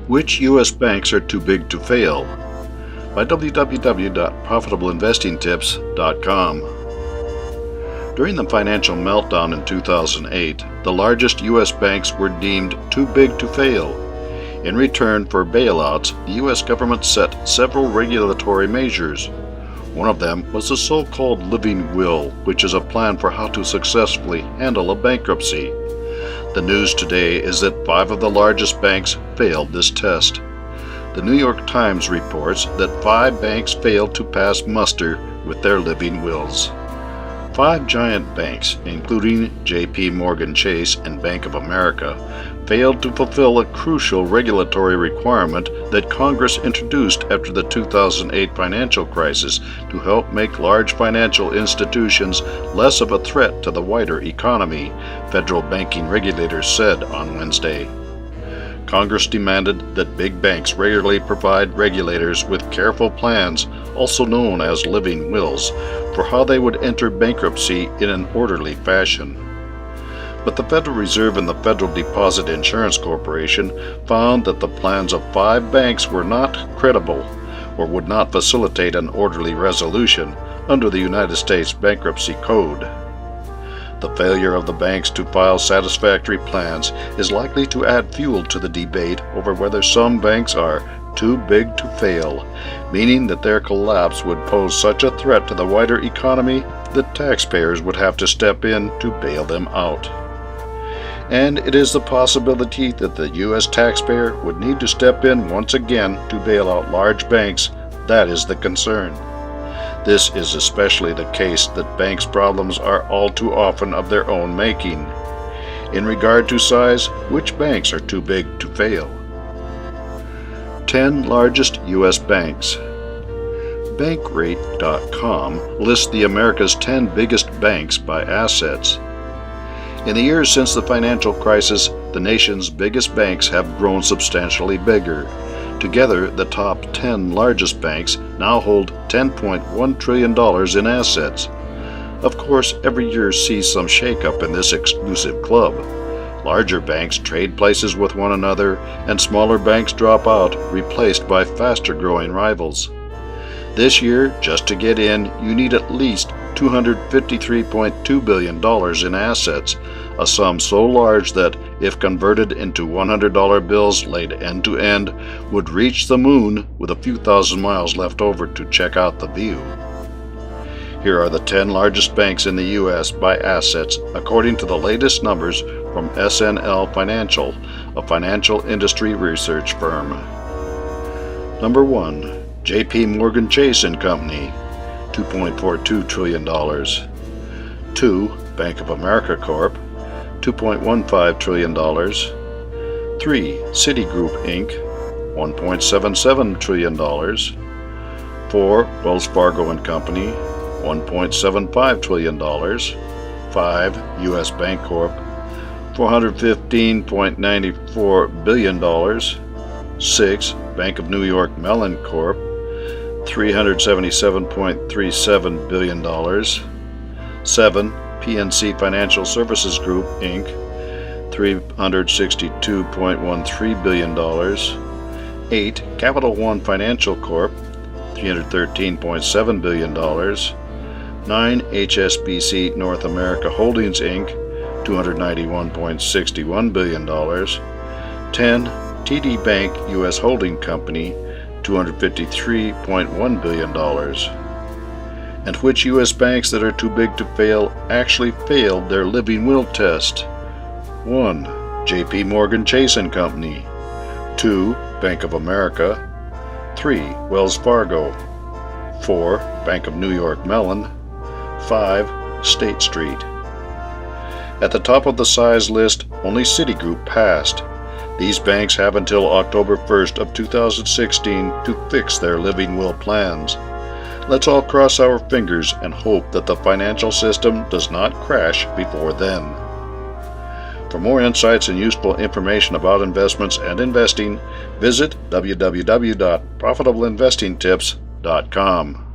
Which U.S. banks are too big to fail? By www.profitableinvestingtips.com. During the financial meltdown in 2008, the largest U.S. banks were deemed too big to fail. In return for bailouts, the U.S. government set several regulatory measures. One of them was the so-called living will, which is a plan for how to successfully handle a bankruptcy. The news today is that 5 of the largest banks failed this test. The New York Times reports that 5 banks failed to pass muster with their living wills. 5 giant banks, including JPMorgan Chase and Bank of America, failed to fulfill a crucial regulatory requirement that Congress introduced after the 2008 financial crisis to help make large financial institutions less of a threat to the wider economy, federal banking regulators said on Wednesday. Congress demanded that big banks regularly provide regulators with careful plans, also known as living wills, for how they would enter bankruptcy in an orderly fashion. But the Federal Reserve and the Federal Deposit Insurance Corporation found that the plans of 5 banks were not credible or would not facilitate an orderly resolution under the United States Bankruptcy Code. The failure of the banks to file satisfactory plans is likely to add fuel to the debate over whether some banks are too big to fail, meaning that their collapse would pose such a threat to the wider economy that taxpayers would have to step in to bail them out. And it is the possibility that the U.S. taxpayer would need to step in once again to bail out large banks that is the concern. This is especially the case that banks' problems are all too often of their own making. In regard to size, which banks are too big to fail? 10 largest U.S. banks. Bankrate.com lists the America's 10 biggest banks by assets. In the years since the financial crisis, the nation's biggest banks have grown substantially bigger. Together, the top 10 largest banks now hold $10.1 trillion in assets. Of course, every year sees some shakeup in this exclusive club. Larger banks trade places with one another, and smaller banks drop out, replaced by faster-growing rivals. This year, just to get in, you need at least $253.2 billion in assets, a sum so large that, if converted into $100 bills laid end to end, would reach the moon with a few thousand miles left over to check out the view. Here are the 10 largest banks in the U.S. by assets according to the latest numbers from SNL Financial, a financial industry research firm. Number 1. JPMorgan Chase & Company, $2.42 trillion. 2. Bank of America Corp., $2.15 trillion. 3. Citigroup Inc., $1.77 trillion. 4. Wells Fargo & Company, $1.75 trillion. 5. U.S. Bank Corp., $415.94 billion. 6. Bank of New York Mellon Corp., $377.37 billion. 7. PNC Financial Services Group, Inc., $362.13 billion. 8. Capital One Financial Corp., $313.7 billion. 9. HSBC North America Holdings, Inc., $291.61 billion. 10. TD Bank U.S. Holding Company, $253.1 billion. And which U.S. banks that are too big to fail actually failed their living will test? 1. JPMorgan Chase & Company. 2. Bank of America. 3. Wells Fargo. 4. Bank of New York Mellon. 5. State Street. At the top of the size list, only Citigroup passed. These banks have until October 1st of 2016 to fix their living will plans. Let's all cross our fingers and hope that the financial system does not crash before then. For more insights and useful information about investments and investing, visit www.profitableinvestingtips.com.